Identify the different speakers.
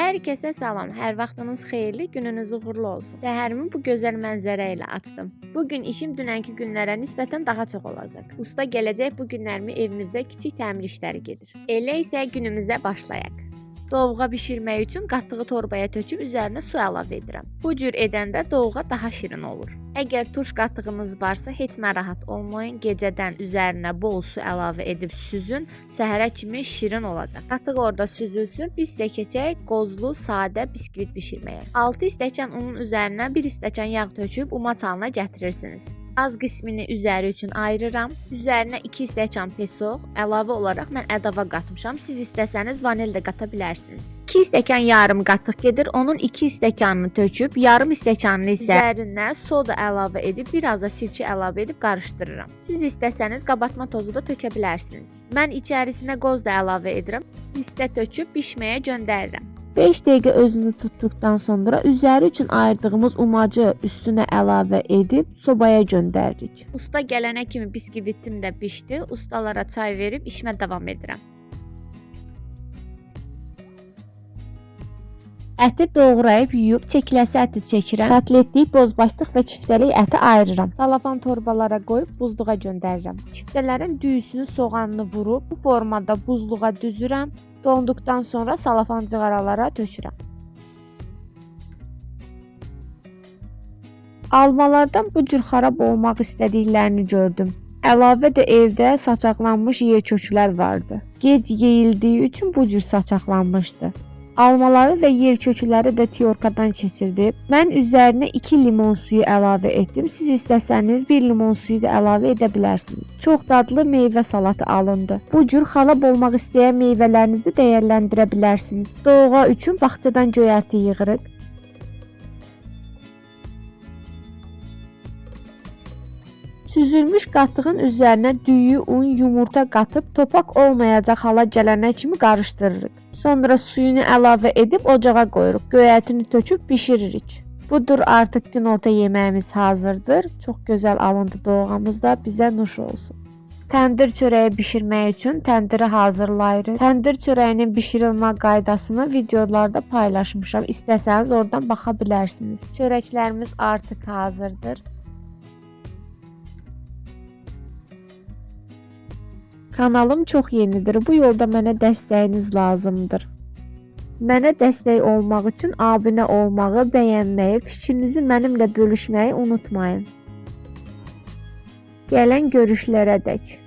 Speaker 1: Hər kəsə salam, hər vaxtınız xeyirli, gününüz uğurlu olsun. Səhərimi bu gözəl mənzərə ilə açdım. Bugün işim dünənki günlərə nisbətən daha çox olacaq. Usta gələcək, bu günlərimi evimizdə kiçik təmir işləri gedir. Elə isə günümüzə başlayaq. Dovğa bişirmək üçün qatdığı torbaya töküb üzərinə su əlavə edirəm. Bu cür edəndə dovğa daha şirin olur. Əgər turş qatdığınız varsa heç narahat olmayın. Gecədən üzərinə bol su əlavə edib süzün, səhərə kimi şirin olacaq. Qatıq orada süzülsün, biz isə keçək qozlu, sadə biskvit bişirməyə. 6 stəkan unun üzərinə 1 stəkan yağ töküb umaç halına gətirirsiniz. Az qismini üzəri üçün ayırıram. Üzərinə 2 stəkan peso, əlavə olaraq mən ədava qatmışam. Siz istəsəniz vanil də qata bilərsiniz. 2 stəkan yarım qatıq gedir. Onun 2 stəkanını töküb, yarım stəkanını isə üzərinə soda əlavə edib, biraz da sirkə əlavə edib qarışdırıram. Siz istəsəniz qabartma tozu da tökə bilərsiniz. Mən içərisinə qoz da əlavə edirəm. Listə töküb bişməyə göndərirəm. 5 dəqiqə özünü tutduqdan sonra üzəri üçün ayırdığımız umacı üstünə əlavə edib sobaya göndəririk. Usta gələnə kimi biskvitim də bişdi. Ustalara çay verib işimə davam edirəm. Əti doğrayıb yuyub çəkiləsi əti çəkirəm. Kotletlik, bozbaşlıq və küftəlik əti ayırıram. Salafan torbalara qoyub buzluğa göndərirəm. Küftələrin düyüsünü, soğanını vurub bu formada buzluğa düzürəm. Donduqdan sonra salafan cığaralara tökürəm. Almalardan bu cür xarab olmaq istədiklərini gördüm. Əlavə də evdə saçaqlanmış yer kökülər vardı. Gec yeyildiyi üçün bu cür saçaqlanmışdı. Almaları və yer köküləri də tiyorkadan keçirdim. Mən üzərinə 2 limon suyu əlavə etdim. Siz istəsəniz 1 limon suyu da əlavə edə bilərsiniz. Çox dadlı meyvə salatı alındı. Bu cür xarab olmaq istəyən meyvələrinizi dəyərləndirə bilərsiniz. Dovğa üçün bağçadan göyərti yığırıq. Süzülmüş qatığın üzərinə düyü, un, yumurta qatıb topak olmayacaq hala gələnə kimi qarışdırırıq. Sonra suyunu əlavə edib ocağa qoyuruq. Göyərtini töküb bişiririk. Budur, artıq günorta yeməyimiz hazırdır. Çox gözəl alındı dovğamız da, bizə nuş olsun. Təndir çörəyi bişirmək üçün təndiri hazırlayırıq. Təndir çörəyinin bişirilmə qaydasını videolarda paylaşmışam. İstəsəniz oradan baxa bilərsiniz. Çörəklərimiz artıq hazırdır. Kanalım çox yenidir. Bu yolda mənə dəstəyiniz lazımdır. Mənə dəstək olmaq üçün abunə olmağı, bəyənməyi, fikrinizi mənimlə bölüşməyi unutmayın. Gələn görüşlərədək.